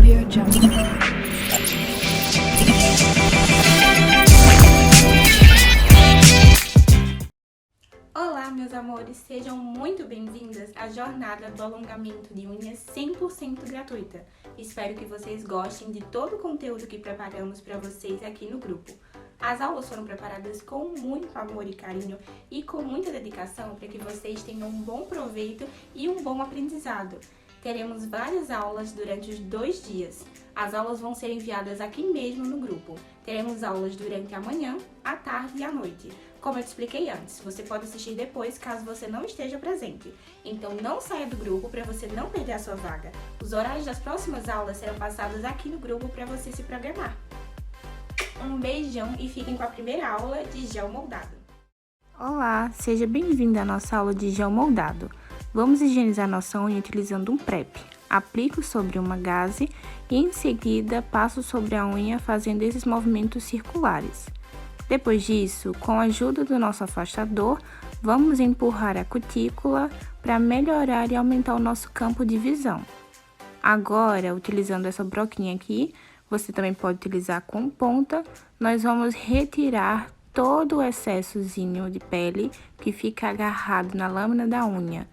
AudioJungle. Olá, meus amores, sejam muito bem-vindas à jornada do alongamento de unhas 100% gratuita. Espero que vocês gostem de todo o conteúdo que preparamos para vocês aqui no grupo. As aulas foram preparadas com muito amor e carinho e com muita dedicação para que vocês tenham um bom proveito e um bom aprendizado. Teremos várias aulas durante os 2 dias. As aulas vão ser enviadas aqui mesmo no grupo. Teremos aulas durante a manhã, a tarde e a noite. Como eu te expliquei antes, você pode assistir depois caso você não esteja presente. Então não saia do grupo para você não perder a sua vaga. Os horários das próximas aulas serão passados aqui no grupo para você se programar. Um beijão e fiquem com a primeira aula de gel moldado. Olá, seja bem-vindo à nossa aula de gel moldado. Vamos higienizar nossa unha utilizando um PrEP. Aplico sobre uma gaze e em seguida passo sobre a unha fazendo esses movimentos circulares. Depois disso, com a ajuda do nosso afastador, vamos empurrar a cutícula para melhorar e aumentar o nosso campo de visão. Agora, utilizando essa broquinha aqui, você também pode utilizar com ponta, nós vamos retirar todo o excessozinho de pele que fica agarrado na lâmina da unha.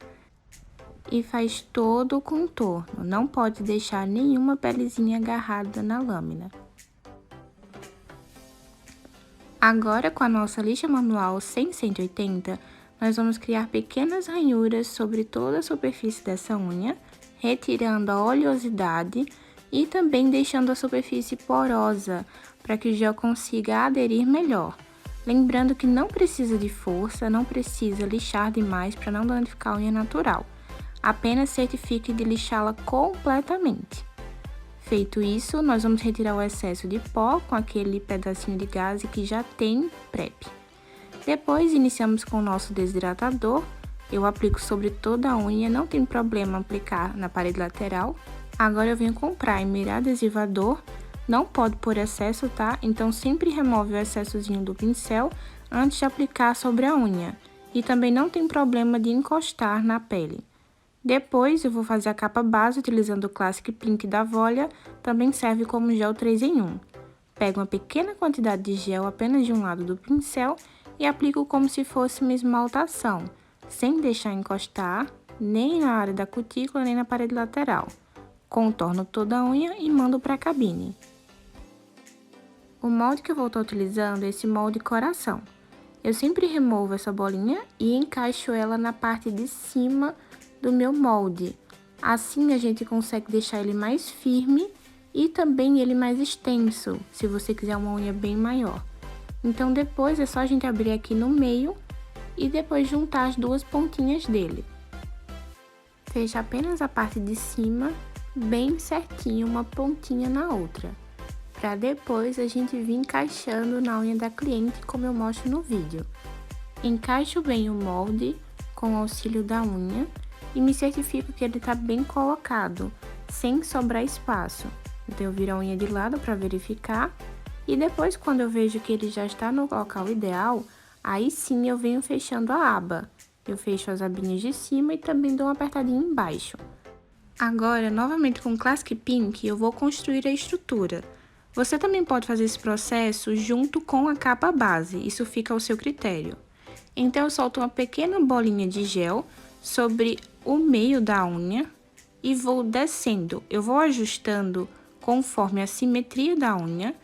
E faz todo o contorno, não pode deixar nenhuma pelezinha agarrada na lâmina. Agora, com a nossa lixa manual 180, nós vamos criar pequenas ranhuras sobre toda a superfície dessa unha, retirando a oleosidade e também deixando a superfície porosa, para que o gel consiga aderir melhor. Lembrando que não precisa de força, não precisa lixar demais para não danificar a unha natural. Apenas certifique de lixá-la completamente. Feito isso, nós vamos retirar o excesso de pó com aquele pedacinho de gaze que já tem PrEP. Depois, iniciamos com o nosso desidratador. Eu aplico sobre toda a unha, não tem problema aplicar na parede lateral. Agora eu venho com primer adesivador, não pode pôr excesso, tá? Então sempre remove o excessozinho do pincel antes de aplicar sobre a unha. E também não tem problema de encostar na pele. Depois eu vou fazer a capa base utilizando o Classic Pink da Volia, também serve como gel 3 em 1. Pego uma pequena quantidade de gel apenas de um lado do pincel e aplico como se fosse uma esmaltação, sem deixar encostar nem na área da cutícula nem na parede lateral. Contorno toda a unha e mando para a cabine. O molde que eu vou estar utilizando é esse molde coração. Eu sempre removo essa bolinha e encaixo ela na parte de cima do meu molde. Assim a gente consegue deixar ele mais firme e também ele mais extenso, se você quiser uma unha bem maior. Então depois é só a gente abrir aqui no meio e depois juntar as duas pontinhas dele. Fecha apenas a parte de cima, bem certinho, uma pontinha na outra, para depois a gente vir encaixando na unha da cliente, como eu mostro no vídeo. Encaixo bem o molde com o auxílio da unha e me certifico que ele está bem colocado, sem sobrar espaço. Então eu viro a unha de lado para verificar e depois, quando eu vejo que ele já está no local ideal, aí sim eu venho fechando a aba. Eu fecho as abinhas de cima e também dou uma apertadinha embaixo. Agora, novamente com o Classic Pink, eu vou construir a estrutura. Você também pode fazer esse processo junto com a capa base, isso fica ao seu critério. Então eu solto uma pequena bolinha de gel sobre o meio da unha e vou descendo. Eu vou ajustando conforme a simetria da unha,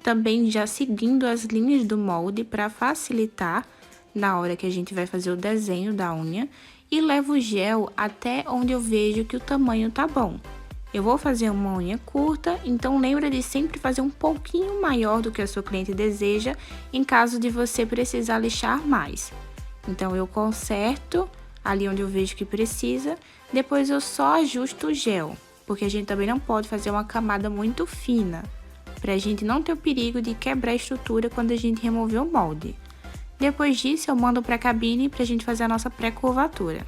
também já seguindo as linhas do molde para facilitar na hora que a gente vai fazer o desenho da unha, e levo o gel até onde eu vejo que o tamanho tá bom. Eu vou fazer uma unha curta, então lembra de sempre fazer um pouquinho maior do que a sua cliente deseja, em caso de você precisar lixar mais. Então eu conserto ali onde eu vejo que precisa, depois eu só ajusto o gel, porque a gente também não pode fazer uma camada muito fina, pra gente não ter o perigo de quebrar a estrutura quando a gente remover o molde. Depois disso eu mando pra cabine pra gente fazer a nossa pré-curvatura.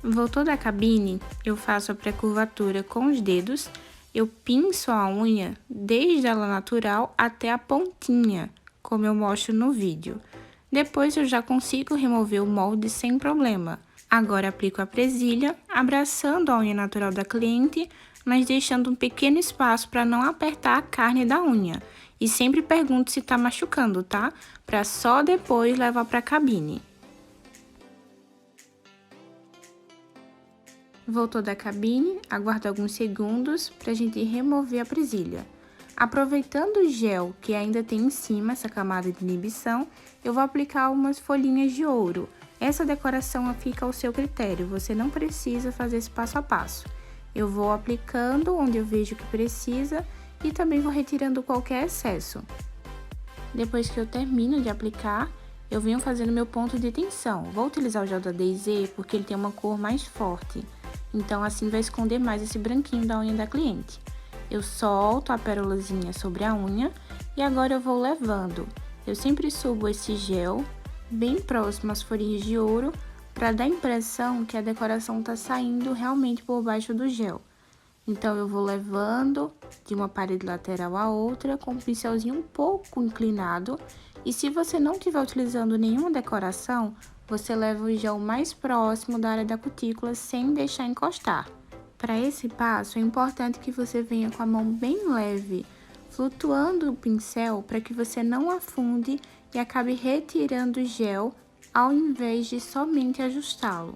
Voltou da cabine, eu faço a pré-curvatura com os dedos, eu pinço a unha desde ela natural até a pontinha, como eu mostro no vídeo. Depois eu já consigo remover o molde sem problema. Agora aplico a presilha, abraçando a unha natural da cliente, mas deixando um pequeno espaço para não apertar a carne da unha. E sempre pergunte se tá machucando, tá? Para só depois levar para a cabine. Voltou da cabine, aguarda alguns segundos para a gente remover a presilha. Aproveitando o gel que ainda tem em cima essa camada de inibição, eu vou aplicar umas folhinhas de ouro. Essa decoração fica ao seu critério, você não precisa fazer esse passo a passo. Eu vou aplicando onde eu vejo que precisa e também vou retirando qualquer excesso. Depois que eu termino de aplicar, eu venho fazendo meu ponto de tensão. Vou utilizar o gel da DayZ porque ele tem uma cor mais forte, então assim vai esconder mais esse branquinho da unha da cliente. Eu solto a pérolazinha sobre a unha e agora eu vou levando. Eu sempre subo esse gel bem próximo às folhinhas de ouro para dar a impressão que a decoração está saindo realmente por baixo do gel. Então, eu vou levando de uma parede lateral a outra com o pincelzinho um pouco inclinado. E se você não estiver utilizando nenhuma decoração, você leva o gel mais próximo da área da cutícula sem deixar encostar. Para esse passo, é importante que você venha com a mão bem leve, flutuando o pincel para que você não afunde e acabe retirando o gel ao invés de somente ajustá-lo.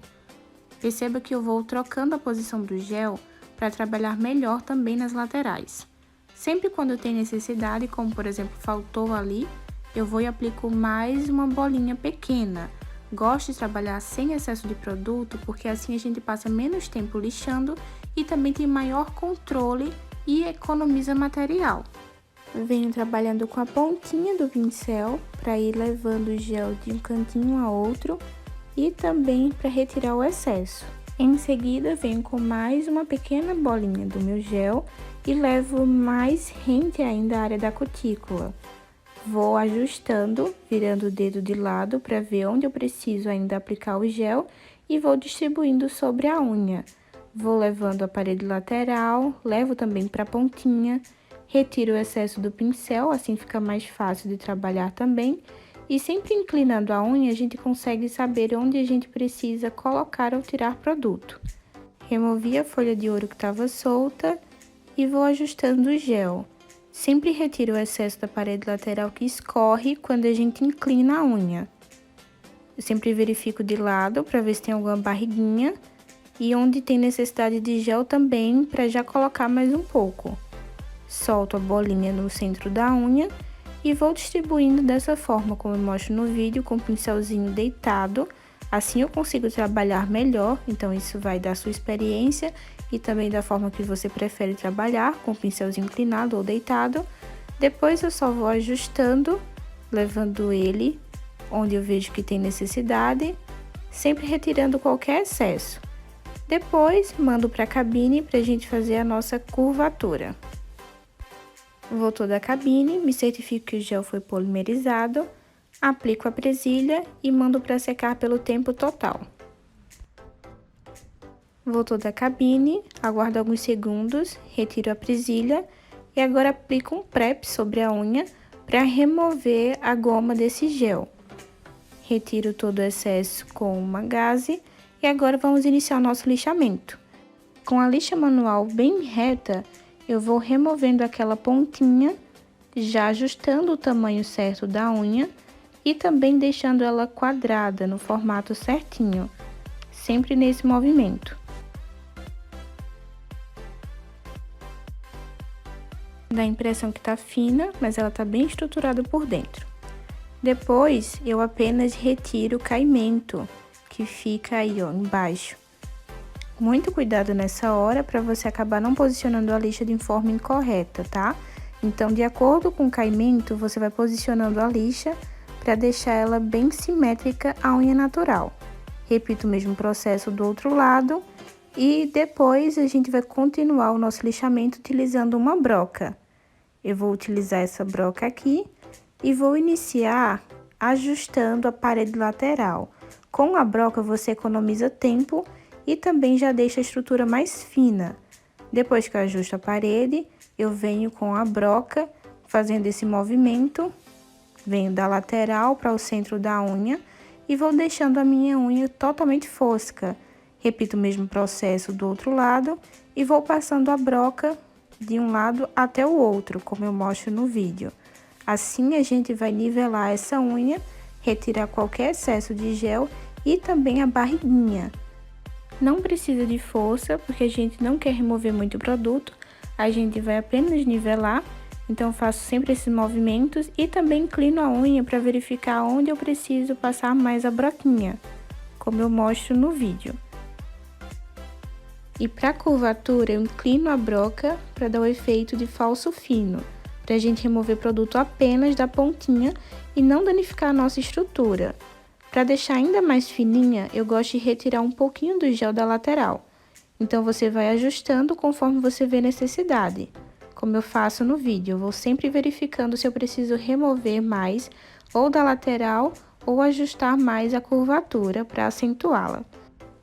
Perceba que eu vou trocando a posição do gel para trabalhar melhor também nas laterais. Sempre quando tem necessidade, como por exemplo faltou ali, eu vou e aplico mais uma bolinha pequena. Gosto de trabalhar sem excesso de produto, porque assim a gente passa menos tempo lixando e também tem maior controle e economiza material. Venho trabalhando com a pontinha do pincel para ir levando o gel de um cantinho a outro e também para retirar o excesso. Em seguida, venho com mais uma pequena bolinha do meu gel e levo mais rente ainda à área da cutícula. Vou ajustando, virando o dedo de lado para ver onde eu preciso ainda aplicar o gel e vou distribuindo sobre a unha. Vou levando a parede lateral, levo também para a pontinha, retiro o excesso do pincel, assim fica mais fácil de trabalhar também. E sempre inclinando a unha, a gente consegue saber onde a gente precisa colocar ou tirar produto. Removi a folha de ouro que estava solta e vou ajustando o gel. Sempre retiro o excesso da parede lateral que escorre quando a gente inclina a unha. Eu sempre verifico de lado para ver se tem alguma barriguinha e onde tem necessidade de gel também para já colocar mais um pouco. Solto a bolinha no centro da unha e vou distribuindo dessa forma, como eu mostro no vídeo, com o pincelzinho deitado. Assim eu consigo trabalhar melhor, então isso vai da sua experiência e também da forma que você prefere trabalhar, com o pincelzinho inclinado ou deitado. Depois eu só vou ajustando, levando ele onde eu vejo que tem necessidade, sempre retirando qualquer excesso. Depois mando para a cabine para a gente fazer a nossa curvatura. Voltou da cabine, me certifico que o gel foi polimerizado, aplico a presilha e mando para secar pelo tempo total. Voltou da cabine, aguardo alguns segundos, retiro a presilha e agora aplico um prep sobre a unha para remover a goma desse gel. Retiro todo o excesso com uma gaze e agora vamos iniciar o nosso lixamento. Com a lixa manual bem reta, eu vou removendo aquela pontinha, já ajustando o tamanho certo da unha e também deixando ela quadrada no formato certinho, sempre nesse movimento. Dá a impressão que tá fina, mas ela tá bem estruturada por dentro. Depois, eu apenas retiro o caimento, que fica aí, ó, embaixo. Muito cuidado nessa hora para você acabar não posicionando a lixa de forma incorreta, tá? Então, de acordo com o caimento, você vai posicionando a lixa para deixar ela bem simétrica à unha natural. Repito o mesmo processo do outro lado e depois a gente vai continuar o nosso lixamento utilizando uma broca. Eu vou utilizar essa broca aqui e vou iniciar ajustando a parede lateral. Com a broca você economiza tempo e também já deixa a estrutura mais fina. Depois que eu ajusto a parede, eu venho com a broca fazendo esse movimento, venho da lateral para o centro da unha e vou deixando a minha unha totalmente fosca. Repito o mesmo processo do outro lado e vou passando a broca de um lado até o outro, como eu mostro no vídeo. Assim a gente vai nivelar essa unha, retirar qualquer excesso de gel e também a barriguinha. Não precisa de força, porque a gente não quer remover muito produto, a gente vai apenas nivelar, então faço sempre esses movimentos e também inclino a unha para verificar onde eu preciso passar mais a broquinha, como eu mostro no vídeo. E para curvatura eu inclino a broca para dar o efeito de falso fino, para a gente remover produto apenas da pontinha e não danificar a nossa estrutura. Para deixar ainda mais fininha, eu gosto de retirar um pouquinho do gel da lateral. Então, você vai ajustando conforme você vê necessidade. Como eu faço no vídeo, eu vou sempre verificando se eu preciso remover mais ou da lateral ou ajustar mais a curvatura para acentuá-la.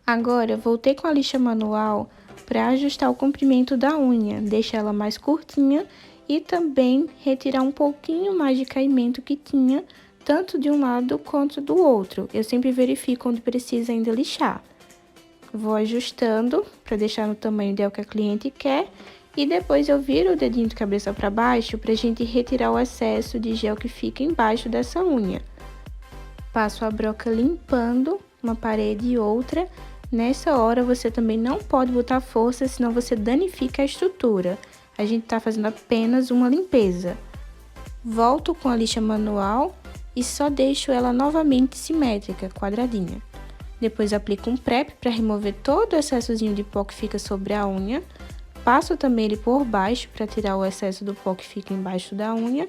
Agora, eu voltei com a lixa manual para ajustar o comprimento da unha, deixar ela mais curtinha e também retirar um pouquinho mais de caimento que tinha, tanto de um lado quanto do outro. Eu sempre verifico onde precisa ainda lixar. Vou ajustando para deixar no tamanho ideal que a cliente quer e depois eu viro o dedinho de cabeça para baixo para a gente retirar o excesso de gel que fica embaixo dessa unha. Passo a broca limpando uma parede e outra. Nessa hora você também não pode botar força, senão você danifica a estrutura. A gente tá fazendo apenas uma limpeza. Volto com a lixa manual e só deixo ela novamente simétrica, quadradinha. Depois aplico um prep para remover todo o excessozinho de pó que fica sobre a unha. Passo também ele por baixo para tirar o excesso do pó que fica embaixo da unha.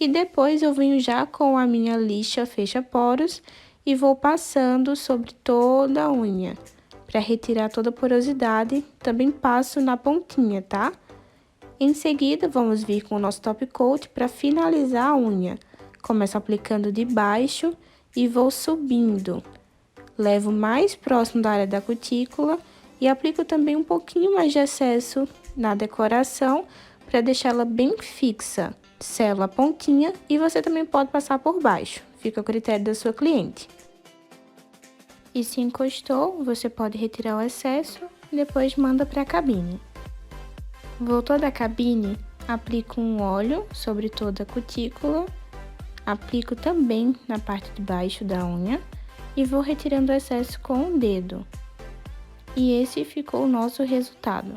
E depois eu venho já com a minha lixa fecha-poros e vou passando sobre toda a unha. Para retirar toda a porosidade, também passo na pontinha, tá? Em seguida, vamos vir com o nosso top coat para finalizar a unha. Começo aplicando de baixo e vou subindo. Levo mais próximo da área da cutícula e aplico também um pouquinho mais de excesso na decoração para deixá-la bem fixa. Selo a pontinha e você também pode passar por baixo, fica a critério da sua cliente. E se encostou, você pode retirar o excesso e depois manda para a cabine. Voltou da cabine, aplico um óleo sobre toda a cutícula, aplico também na parte de baixo da unha e vou retirando o excesso com o dedo. E esse ficou o nosso resultado.